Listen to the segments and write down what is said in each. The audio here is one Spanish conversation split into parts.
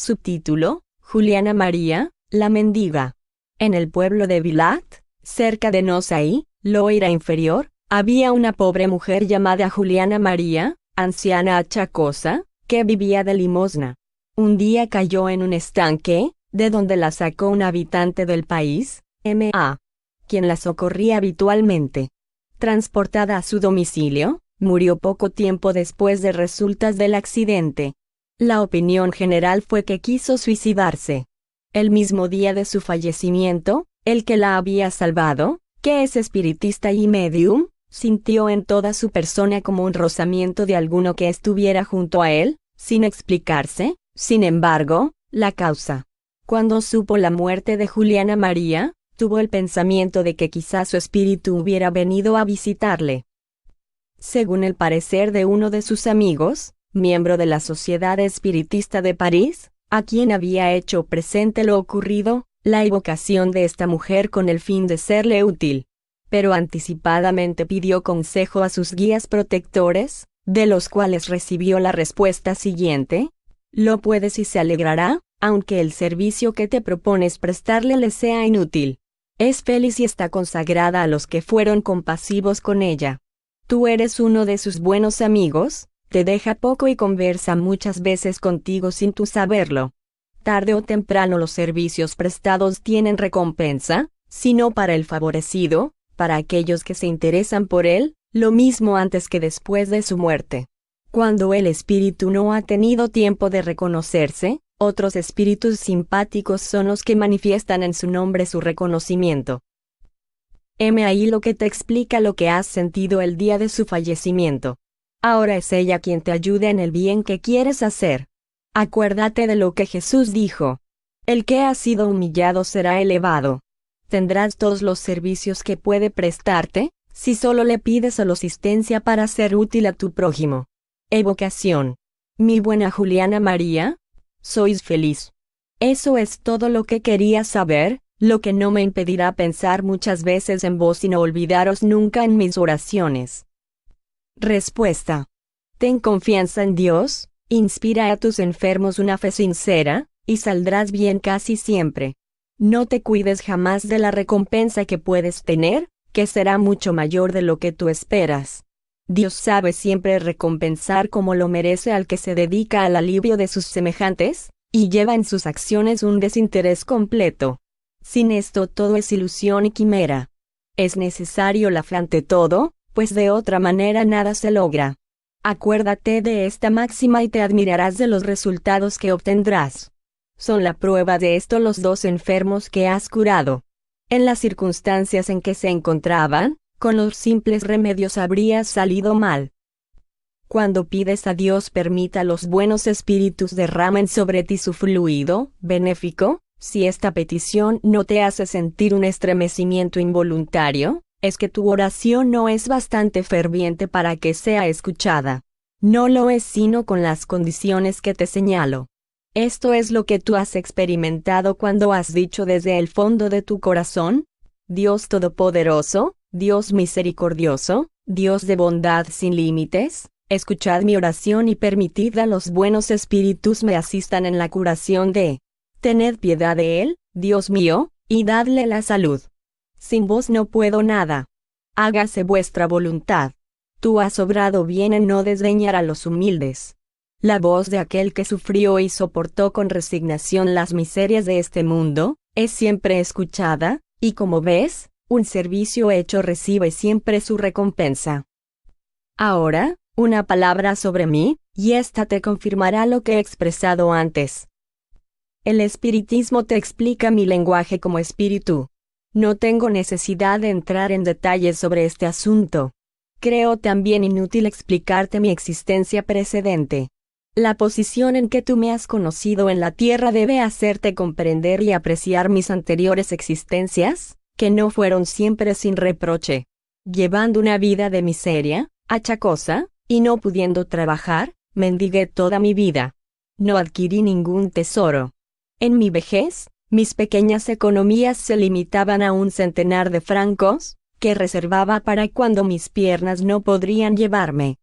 Subtítulo: Juliana María, la mendiga. En el pueblo de Vilat, cerca de Nosai, Loira Inferior, había una pobre mujer llamada Juliana María, anciana achacosa, que vivía de limosna. Un día cayó en un estanque, de donde la sacó un habitante del país, M.A., quien la socorría habitualmente. Transportada a su domicilio, murió poco tiempo después de resultas del accidente. La opinión general fue que quiso suicidarse. El mismo día de su fallecimiento, el que la había salvado, que es espiritista y medium, sintió en toda su persona como un rozamiento de alguno que estuviera junto a él, sin explicarse, sin embargo, la causa. Cuando supo la muerte de Juliana María, tuvo el pensamiento de que quizás su espíritu hubiera venido a visitarle. Según el parecer de uno de sus amigos, miembro de la Sociedad Espiritista de París, a quien había hecho presente lo ocurrido, la evocación de esta mujer con el fin de serle útil. Pero anticipadamente pidió consejo a sus guías protectores, de los cuales recibió la respuesta siguiente: lo puedes y se alegrará, aunque el servicio que te propones prestarle le sea inútil. Es feliz y está consagrada a los que fueron compasivos con ella. Tú eres uno de sus buenos amigos, te deja poco y conversa muchas veces contigo sin tú saberlo. Tarde o temprano los servicios prestados tienen recompensa, si no para el favorecido, para aquellos que se interesan por él, lo mismo antes que después de su muerte. Cuando el espíritu no ha tenido tiempo de reconocerse, otros espíritus simpáticos son los que manifiestan en su nombre su reconocimiento. Heme ahí lo que te explica lo que has sentido el día de su fallecimiento. Ahora es ella quien te ayuda en el bien que quieres hacer. Acuérdate de lo que Jesús dijo: el que ha sido humillado será elevado. Tendrás todos los servicios que puede prestarte, si solo le pides solo asistencia para ser útil a tu prójimo. Evocación. Mi buena Juliana María, sois feliz. Eso es todo lo que quería saber, lo que no me impedirá pensar muchas veces en vos y no olvidaros nunca en mis oraciones. Respuesta. Ten confianza en Dios, inspira a tus enfermos una fe sincera, y saldrás bien casi siempre. No te cuides jamás de la recompensa que puedes tener, que será mucho mayor de lo que tú esperas. Dios sabe siempre recompensar como lo merece al que se dedica al alivio de sus semejantes, y lleva en sus acciones un desinterés completo. Sin esto todo es ilusión y quimera. Es necesario la fe ante todo, pues de otra manera nada se logra. Acuérdate de esta máxima y te admirarás de los resultados que obtendrás. Son la prueba de esto los 2 enfermos que has curado. En las circunstancias en que se encontraban, con los simples remedios habrías salido mal. Cuando pides a Dios permita los buenos espíritus derramen sobre ti su fluido benéfico, si esta petición no te hace sentir un estremecimiento involuntario, es que tu oración no es bastante ferviente para que sea escuchada. No lo es sino con las condiciones que te señalo. Esto es lo que tú has experimentado cuando has dicho desde el fondo de tu corazón: Dios Todopoderoso, Dios misericordioso, Dios de bondad sin límites, escuchad mi oración y permitid a los buenos espíritus me asistan en la curación de. Tened piedad de él, Dios mío, y dadle la salud. Sin vos no puedo nada. Hágase vuestra voluntad. Tú has obrado bien en no desdeñar a los humildes. La voz de aquel que sufrió y soportó con resignación las miserias de este mundo, es siempre escuchada, y como ves, un servicio hecho recibe siempre su recompensa. Ahora, una palabra sobre mí, y ésta te confirmará lo que he expresado antes. El espiritismo te explica mi lenguaje como espíritu. No tengo necesidad de entrar en detalles sobre este asunto. Creo también inútil explicarte mi existencia precedente. La posición en que tú me has conocido en la tierra debe hacerte comprender y apreciar mis anteriores existencias, que no fueron siempre sin reproche. Llevando una vida de miseria, achacosa, y no pudiendo trabajar, mendigué toda mi vida. No adquirí ningún tesoro. En mi vejez, mis pequeñas economías se limitaban a 100 de francos, que reservaba para cuando mis piernas no podrían llevarme.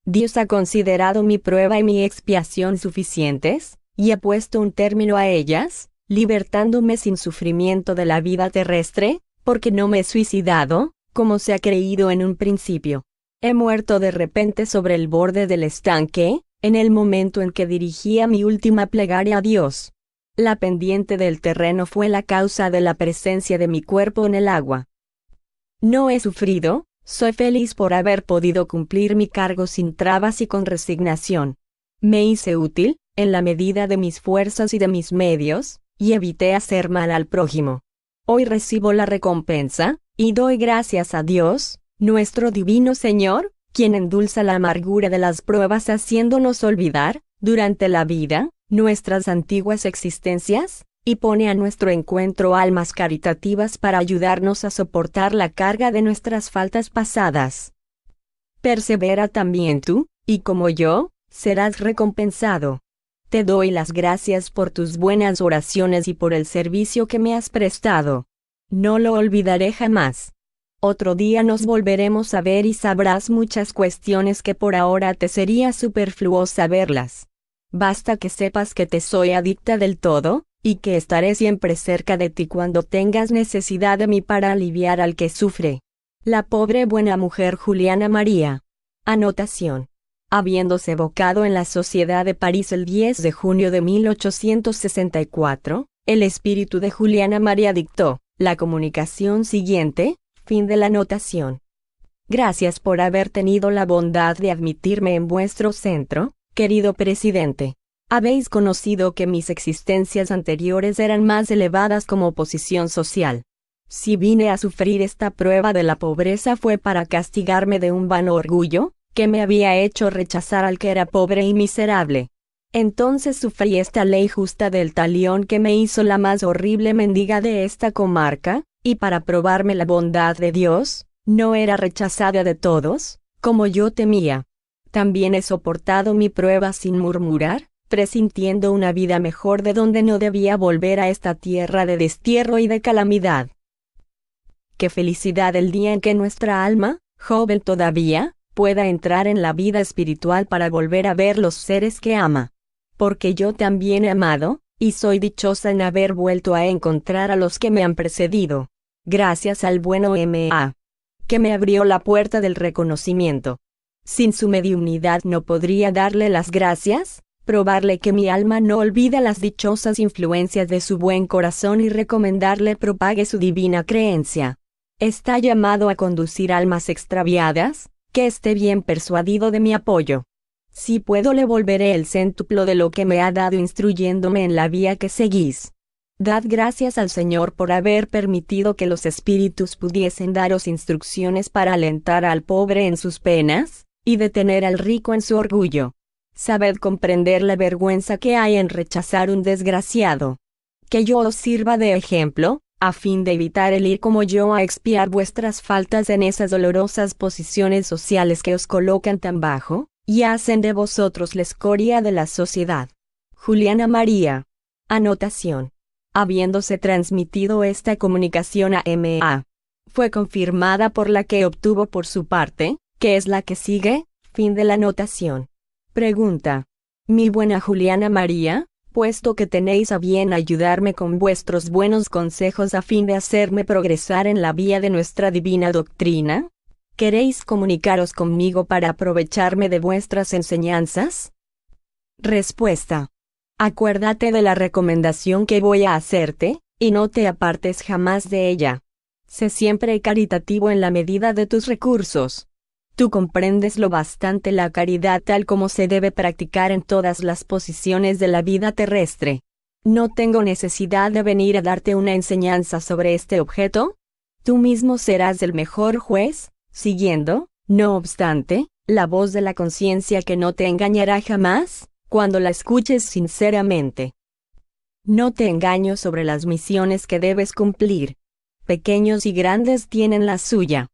Dios ha considerado mi prueba y mi expiación suficientes, y he puesto un término a ellas, libertándome sin sufrimiento de la vida terrestre, porque no me he suicidado, como se ha creído en un principio. He muerto de repente sobre el borde del estanque, en el momento en que dirigía mi última plegaria a Dios. La pendiente del terreno fue la causa de la presencia de mi cuerpo en el agua. No he sufrido, soy feliz por haber podido cumplir mi cargo sin trabas y con resignación. Me hice útil, en la medida de mis fuerzas y de mis medios, y evité hacer mal al prójimo. Hoy recibo la recompensa, y doy gracias a Dios, nuestro divino Señor, quien endulza la amargura de las pruebas haciéndonos olvidar, durante la vida, nuestras antiguas existencias, y pone a nuestro encuentro almas caritativas para ayudarnos a soportar la carga de nuestras faltas pasadas. Persevera también tú, y como yo, serás recompensado. Te doy las gracias por tus buenas oraciones y por el servicio que me has prestado. No lo olvidaré jamás. Otro día nos volveremos a ver y sabrás muchas cuestiones que por ahora te sería superfluo saberlas. Basta que sepas que te soy adicta del todo, y que estaré siempre cerca de ti cuando tengas necesidad de mí para aliviar al que sufre. La pobre buena mujer Juliana María. Anotación. Habiéndose evocado en la Sociedad de París el 10 de junio de 1864, el espíritu de Juliana María dictó la comunicación siguiente. Fin de la anotación. Gracias por haber tenido la bondad de admitirme en vuestro centro, querido presidente. Habéis conocido que mis existencias anteriores eran más elevadas como posición social. Si vine a sufrir esta prueba de la pobreza fue para castigarme de un vano orgullo, que me había hecho rechazar al que era pobre y miserable. Entonces sufrí esta ley justa del talión que me hizo la más horrible mendiga de esta comarca, y para probarme la bondad de Dios, no era rechazada de todos, como yo temía. También he soportado mi prueba sin murmurar, presintiendo una vida mejor de donde no debía volver a esta tierra de destierro y de calamidad. Qué felicidad el día en que nuestra alma, joven todavía, pueda entrar en la vida espiritual para volver a ver los seres que ama. Porque yo también he amado, y soy dichosa en haber vuelto a encontrar a los que me han precedido. Gracias al bueno M.A., que me abrió la puerta del reconocimiento. Sin su mediunidad no podría darle las gracias, probarle que mi alma no olvida las dichosas influencias de su buen corazón y recomendarle propague su divina creencia. Está llamado a conducir almas extraviadas, que esté bien persuadido de mi apoyo. Si puedo le volveré el céntuplo de lo que me ha dado instruyéndome en la vía que seguís. Dad gracias al Señor por haber permitido que los espíritus pudiesen daros instrucciones para alentar al pobre en sus penas, y detener al rico en su orgullo. Sabed comprender la vergüenza que hay en rechazar un desgraciado. Que yo os sirva de ejemplo, a fin de evitar el ir como yo a expiar vuestras faltas en esas dolorosas posiciones sociales que os colocan tan bajo, y hacen de vosotros la escoria de la sociedad. Juliana María. Anotación. Habiéndose transmitido esta comunicación a M.A., fue confirmada por la que obtuvo por su parte, que es la que sigue. Fin de la anotación. Pregunta. Mi buena Juliana María, puesto que tenéis a bien ayudarme con vuestros buenos consejos a fin de hacerme progresar en la vía de nuestra divina doctrina, ¿queréis comunicaros conmigo para aprovecharme de vuestras enseñanzas? Respuesta. Acuérdate de la recomendación que voy a hacerte, y no te apartes jamás de ella. Sé siempre caritativo en la medida de tus recursos. Tú comprendes lo bastante la caridad tal como se debe practicar en todas las posiciones de la vida terrestre. ¿No tengo necesidad de venir a darte una enseñanza sobre este objeto? Tú mismo serás el mejor juez, siguiendo, no obstante, la voz de la conciencia que no te engañará jamás, cuando la escuches sinceramente. No te engaño sobre las misiones que debes cumplir. Pequeños y grandes tienen la suya.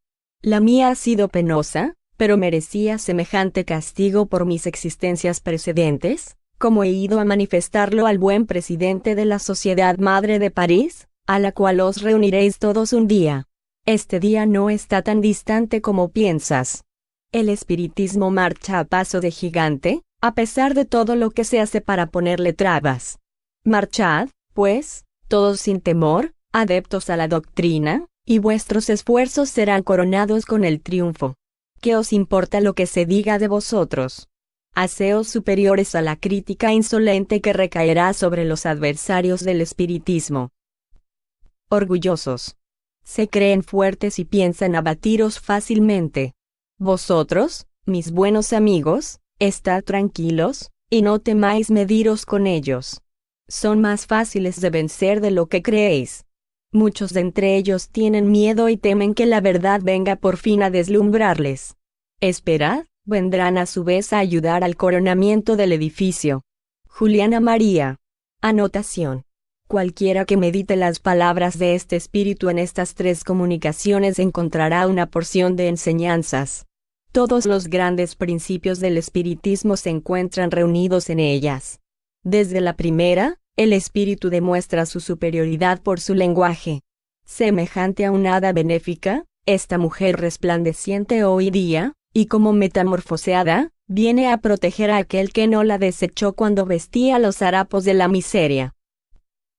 La mía ha sido penosa, pero merecía semejante castigo por mis existencias precedentes, como he ido a manifestarlo al buen presidente de la Sociedad Madre de París, a la cual os reuniréis todos un día. Este día no está tan distante como piensas. El espiritismo marcha a paso de gigante, a pesar de todo lo que se hace para ponerle trabas. Marchad, pues, todos sin temor, adeptos a la doctrina, y vuestros esfuerzos serán coronados con el triunfo. ¿Qué os importa lo que se diga de vosotros? Haceos superiores a la crítica insolente que recaerá sobre los adversarios del espiritismo. Orgullosos. Se creen fuertes y piensan abatiros fácilmente. Vosotros, mis buenos amigos, estad tranquilos, y no temáis mediros con ellos. Son más fáciles de vencer de lo que creéis. Muchos de entre ellos tienen miedo y temen que la verdad venga por fin a deslumbrarles. Esperad, vendrán a su vez a ayudar al coronamiento del edificio. Juliana María. Anotación. Cualquiera que medite las palabras de este espíritu en estas 3 comunicaciones encontrará una porción de enseñanzas. Todos los grandes principios del espiritismo se encuentran reunidos en ellas. Desde la primera, el espíritu demuestra su superioridad por su lenguaje. Semejante a una hada benéfica, esta mujer resplandeciente hoy día, y como metamorfoseada, viene a proteger a aquel que no la desechó cuando vestía los harapos de la miseria.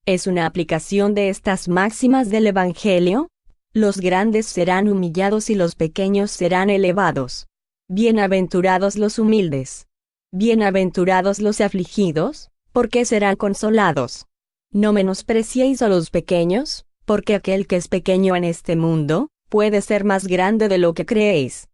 Es una aplicación de estas máximas del Evangelio: los grandes serán humillados y los pequeños serán elevados. Bienaventurados los humildes. Bienaventurados los afligidos, porque serán consolados. No menospreciéis a los pequeños, porque aquel que es pequeño en este mundo, puede ser más grande de lo que creéis.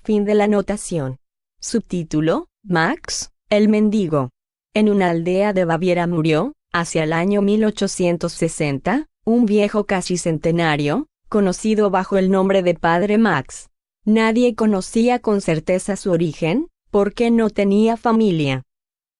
Fin de la anotación. Subtítulo: Max, el mendigo. En una aldea de Baviera murió, hacia el año 1860, un viejo casi centenario, conocido bajo el nombre de Padre Max. Nadie conocía con certeza su origen, porque no tenía familia.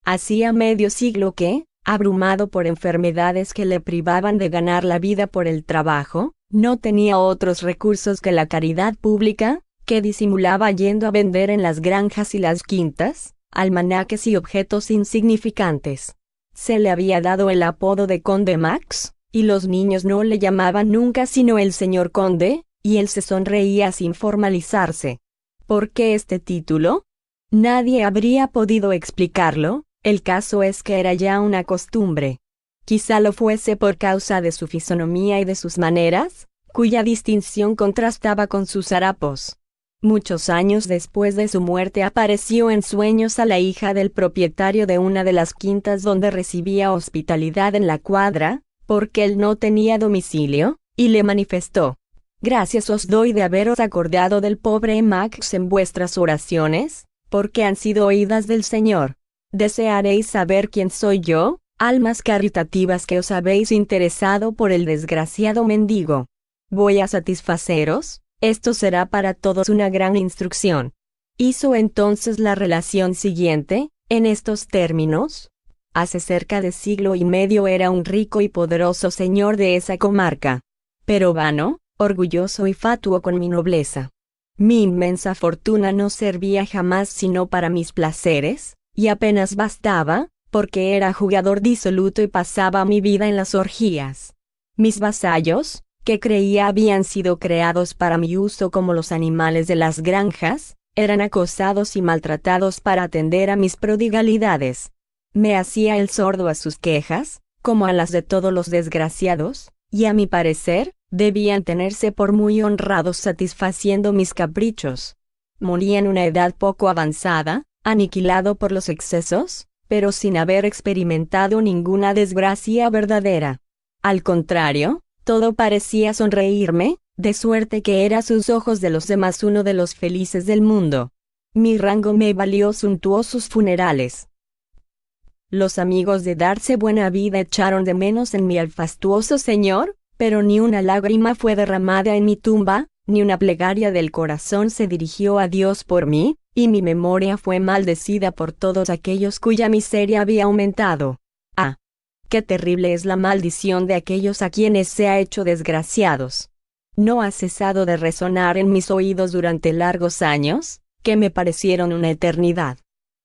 Hacía medio siglo que, abrumado por enfermedades que le privaban de ganar la vida por el trabajo, no tenía otros recursos que la caridad pública, que disimulaba yendo a vender en las granjas y las quintas, almanaques y objetos insignificantes. Se le había dado el apodo de Conde Max, y los niños no le llamaban nunca sino el señor Conde, y él se sonreía sin formalizarse. ¿Por qué este título? Nadie habría podido explicarlo. El caso es que era ya una costumbre. Quizá lo fuese por causa de su fisonomía y de sus maneras, cuya distinción contrastaba con sus harapos. Muchos años después de su muerte apareció en sueños a la hija del propietario de una de las quintas donde recibía hospitalidad en la cuadra, porque él no tenía domicilio, y le manifestó: «Gracias os doy de haberos acordado del pobre Max en vuestras oraciones, porque han sido oídas del Señor. ¿Desearéis saber quién soy yo, almas caritativas que os habéis interesado por el desgraciado mendigo? Voy a satisfaceros, esto será para todos una gran instrucción». Hizo entonces la relación siguiente, en estos términos: hace cerca de siglo y medio era un rico y poderoso señor de esa comarca. Pero vano, orgulloso y fatuo con mi nobleza. Mi inmensa fortuna no servía jamás sino para mis placeres, y apenas bastaba, porque era jugador disoluto y pasaba mi vida en las orgías. Mis vasallos, que creía habían sido creados para mi uso como los animales de las granjas, eran acosados y maltratados para atender a mis prodigalidades. Me hacía el sordo a sus quejas, como a las de todos los desgraciados, y a mi parecer, debían tenerse por muy honrados satisfaciendo mis caprichos. Morí en una edad poco avanzada, aniquilado por los excesos, pero sin haber experimentado ninguna desgracia verdadera. Al contrario, todo parecía sonreírme, de suerte que era a sus ojos de los demás uno de los felices del mundo. Mi rango me valió suntuosos funerales. Los amigos de darse buena vida echaron de menos en mi al fastuoso señor, pero ni una lágrima fue derramada en mi tumba, ni una plegaria del corazón se dirigió a Dios por mí, y mi memoria fue maldecida por todos aquellos cuya miseria había aumentado. ¡Ah! ¡Qué terrible es la maldición de aquellos a quienes se ha hecho desgraciados! No ha cesado de resonar en mis oídos durante largos años, que me parecieron una eternidad.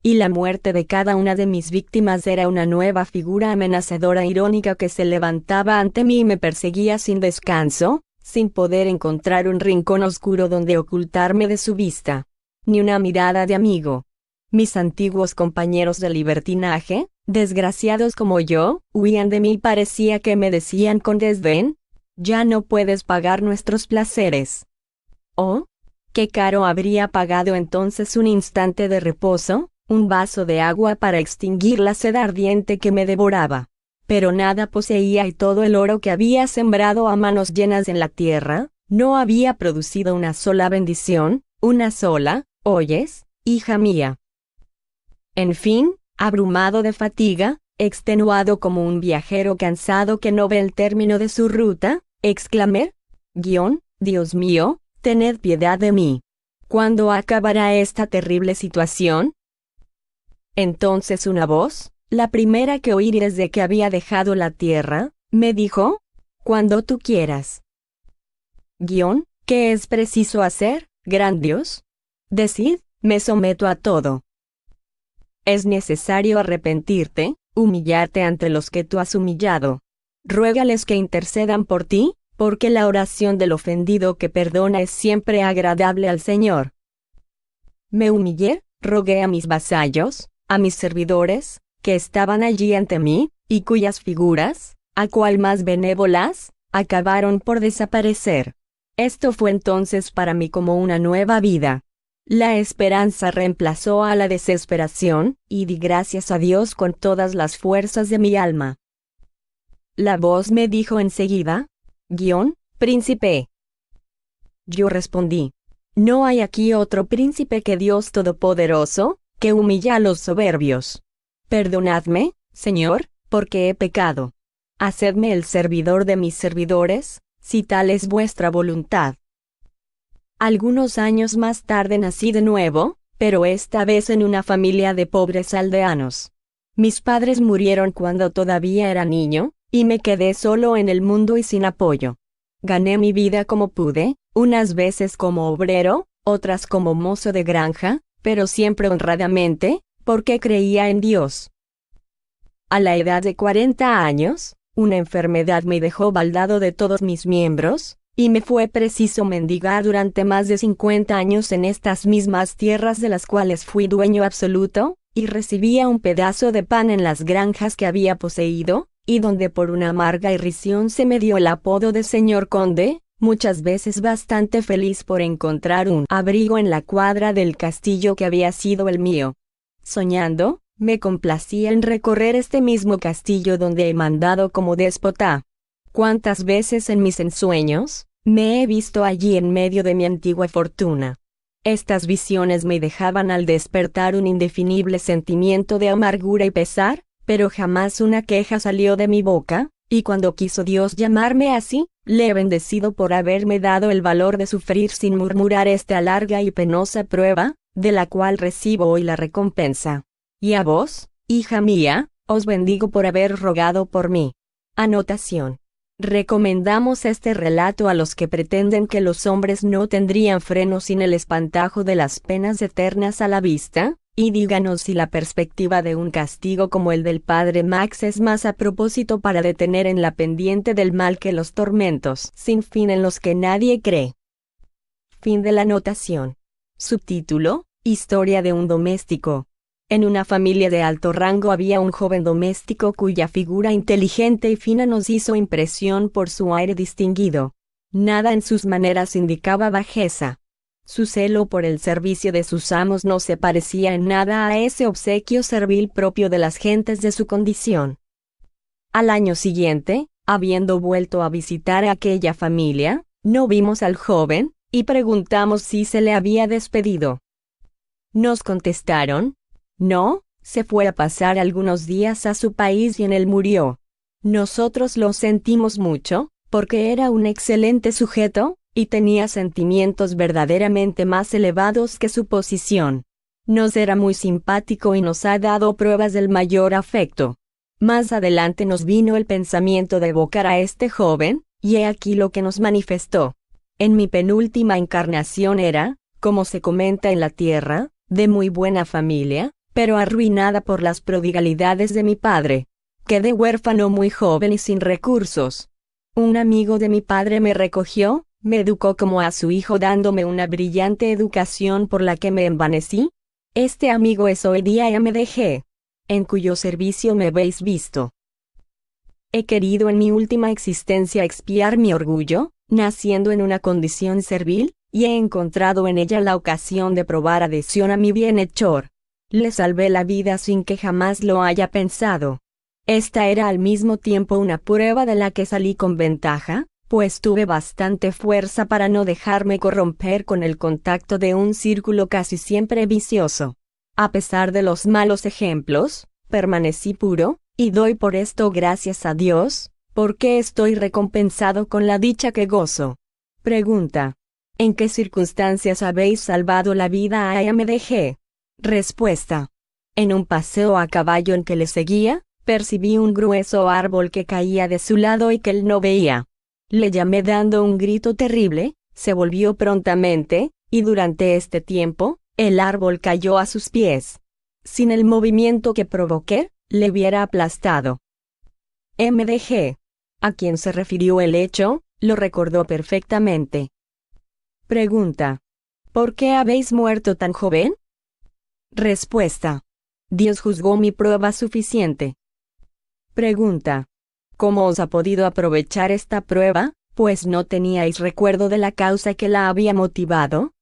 Y la muerte de cada una de mis víctimas era una nueva figura amenazadora e irónica que se levantaba ante mí y me perseguía sin descanso, sin poder encontrar un rincón oscuro donde ocultarme de su vista. Ni una mirada de amigo. Mis antiguos compañeros de libertinaje, desgraciados como yo, huían de mí y parecía que me decían con desdén: ya no puedes pagar nuestros placeres. Oh, qué caro habría pagado entonces un instante de reposo, un vaso de agua para extinguir la sed ardiente que me devoraba. Pero nada poseía y todo el oro que había sembrado a manos llenas en la tierra, no había producido una sola bendición, una sola, ¿oyes, hija mía? En fin, abrumado de fatiga, extenuado como un viajero cansado que no ve el término de su ruta, exclamé: Dios mío, tened piedad de mí. ¿Cuándo acabará esta terrible situación? Entonces una voz, la primera que oí desde que había dejado la tierra, me dijo: cuando tú quieras. ¿Qué es preciso hacer, gran Dios? Decid, me someto a todo. Es necesario arrepentirte, humillarte ante los que tú has humillado. Ruégales que intercedan por ti, porque la oración del ofendido que perdona es siempre agradable al Señor. Me humillé, rogué a mis vasallos, a mis servidores, que estaban allí ante mí, y cuyas figuras, a cual más benévolas, acabaron por desaparecer. Esto fue entonces para mí como una nueva vida. La esperanza reemplazó a la desesperación, y di gracias a Dios con todas las fuerzas de mi alma. La voz me dijo enseguida: príncipe. Yo respondí: no hay aquí otro príncipe que Dios Todopoderoso, que humilla a los soberbios. Perdonadme, Señor, porque he pecado. Hacedme el servidor de mis servidores, si tal es vuestra voluntad. Algunos años más tarde nací de nuevo, pero esta vez en una familia de pobres aldeanos. Mis padres murieron cuando todavía era niño, y me quedé solo en el mundo y sin apoyo. Gané mi vida como pude, unas veces como obrero, otras como mozo de granja, pero siempre honradamente, porque creía en Dios. A la edad de 40 años, una enfermedad me dejó baldado de todos mis miembros, y me fue preciso mendigar durante más de 50 años en estas mismas tierras de las cuales fui dueño absoluto, y recibía un pedazo de pan en las granjas que había poseído, y donde por una amarga irrisión se me dio el apodo de señor conde, muchas veces bastante feliz por encontrar un abrigo en la cuadra del castillo que había sido el mío. Soñando, me complacía en recorrer este mismo castillo donde he mandado como déspota. ¿Cuántas veces en mis ensueños me he visto allí en medio de mi antigua fortuna? Estas visiones me dejaban al despertar un indefinible sentimiento de amargura y pesar, pero jamás una queja salió de mi boca, y cuando quiso Dios llamarme así, le he bendecido por haberme dado el valor de sufrir sin murmurar esta larga y penosa prueba, de la cual recibo hoy la recompensa. Y a vos, hija mía, os bendigo por haber rogado por mí. Anotación. Recomendamos este relato a los que pretenden que los hombres no tendrían freno sin el espantajo de las penas eternas a la vista, y díganos si la perspectiva de un castigo como el del padre Max es más a propósito para detener en la pendiente del mal que los tormentos sin fin en los que nadie cree. Fin de la anotación. Subtítulo: Historia de un doméstico. En una familia de alto rango había un joven doméstico cuya figura inteligente y fina nos hizo impresión por su aire distinguido. Nada en sus maneras indicaba bajeza. Su celo por el servicio de sus amos no se parecía en nada a ese obsequio servil propio de las gentes de su condición. Al año siguiente, habiendo vuelto a visitar a aquella familia, no vimos al joven, y preguntamos si se le había despedido. Nos contestaron: no, se fue a pasar algunos días a su país y en él murió. Nosotros lo sentimos mucho, porque era un excelente sujeto, y tenía sentimientos verdaderamente más elevados que su posición. Nos era muy simpático y nos ha dado pruebas del mayor afecto. Más adelante nos vino el pensamiento de evocar a este joven, y he aquí lo que nos manifestó. En mi penúltima encarnación era, como se comenta en la tierra, de muy buena familia, pero arruinada por las prodigalidades de mi padre. Quedé huérfano muy joven y sin recursos. Un amigo de mi padre me recogió, me educó como a su hijo dándome una brillante educación por la que me envanecí. Este amigo es hoy día MDG, en cuyo servicio me habéis visto. He querido en mi última existencia expiar mi orgullo, naciendo en una condición servil, y he encontrado en ella la ocasión de probar adhesión a mi bienhechor. Le salvé la vida sin que jamás lo haya pensado. Esta era al mismo tiempo una prueba de la que salí con ventaja, pues tuve bastante fuerza para no dejarme corromper con el contacto de un círculo casi siempre vicioso. A pesar de los malos ejemplos, permanecí puro, y doy por esto gracias a Dios, porque estoy recompensado con la dicha que gozo. Pregunta: ¿en qué circunstancias habéis salvado la vida a MDG? Respuesta: en un paseo a caballo en que le seguía, percibí un grueso árbol que caía de su lado y que él no veía. Le llamé dando un grito terrible, se volvió prontamente, y durante este tiempo, el árbol cayó a sus pies. Sin el movimiento que provoqué, le hubiera aplastado. MDG, a quien se refirió el hecho, lo recordó perfectamente. Pregunta: ¿por qué habéis muerto tan joven? Respuesta: Dios juzgó mi prueba suficiente. Pregunta: ¿cómo os ha podido aprovechar esta prueba, pues no teníais recuerdo de la causa que la había motivado?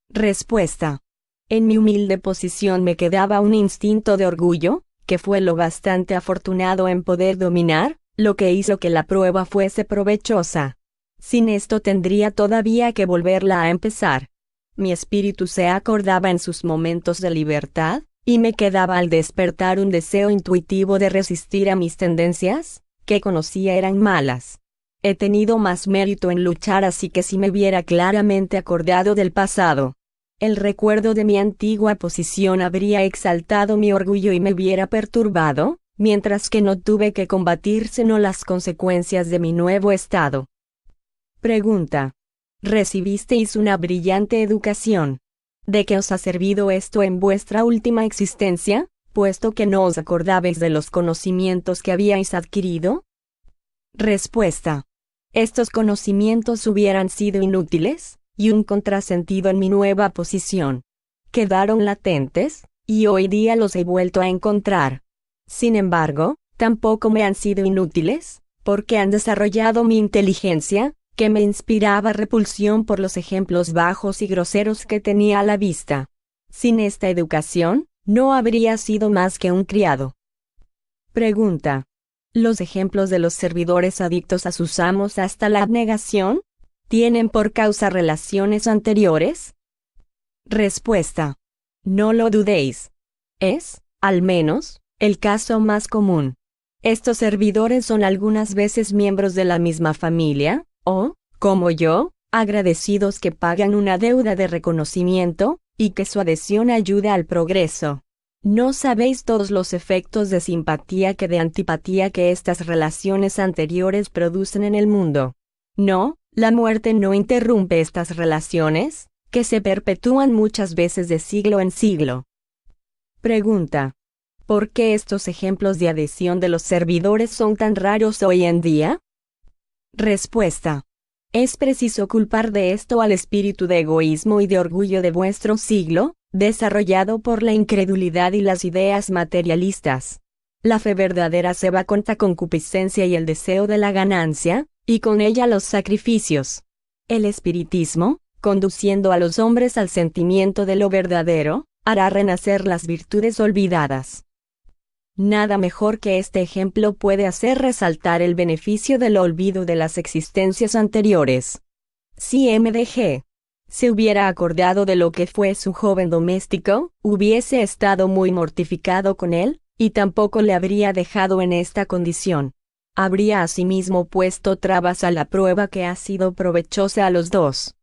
Respuesta: en mi humilde posición me quedaba un instinto de orgullo, que fue lo bastante afortunado en poder dominar, lo que hizo que la prueba fuese provechosa. Sin esto tendría todavía que volverla a empezar. Mi espíritu se acordaba en sus momentos de libertad, y me quedaba al despertar un deseo intuitivo de resistir a mis tendencias, que conocía eran malas. He tenido más mérito en luchar así que si me hubiera claramente acordado del pasado, el recuerdo de mi antigua posición habría exaltado mi orgullo y me hubiera perturbado, mientras que no tuve que combatir sino las consecuencias de mi nuevo estado. Pregunta: recibisteis una brillante educación. ¿De qué os ha servido esto en vuestra última existencia, puesto que no os acordabais de los conocimientos que habíais adquirido? Respuesta: estos conocimientos hubieran sido inútiles, y un contrasentido en mi nueva posición. Quedaron latentes, y hoy día los he vuelto a encontrar. Sin embargo, tampoco me han sido inútiles, porque han desarrollado mi inteligencia, que me inspiraba repulsión por los ejemplos bajos y groseros que tenía a la vista. Sin esta educación, no habría sido más que un criado. Pregunta: ¿los ejemplos de los servidores adictos a sus amos hasta la abnegación tienen por causa relaciones anteriores? Respuesta: no lo dudéis. Es, al menos, el caso más común. Estos servidores son algunas veces miembros de la misma familia, o, como yo, agradecidos que pagan una deuda de reconocimiento, y que su adhesión ayuda al progreso. No sabéis todos los efectos de simpatía que de antipatía que estas relaciones anteriores producen en el mundo. No, la muerte no interrumpe estas relaciones, que se perpetúan muchas veces de siglo en siglo. Pregunta: ¿por qué estos ejemplos de adhesión de los servidores son tan raros hoy en día? Respuesta: es preciso culpar de esto al espíritu de egoísmo y de orgullo de vuestro siglo, desarrollado por la incredulidad y las ideas materialistas. La fe verdadera se va con la concupiscencia y el deseo de la ganancia, y con ella los sacrificios. El espiritismo, conduciendo a los hombres al sentimiento de lo verdadero, hará renacer las virtudes olvidadas. Nada mejor que este ejemplo puede hacer resaltar el beneficio del olvido de las existencias anteriores. Si MDG se hubiera acordado de lo que fue su joven doméstico, hubiese estado muy mortificado con él, y tampoco le habría dejado en esta condición. Habría asimismo puesto trabas a la prueba que ha sido provechosa a los dos.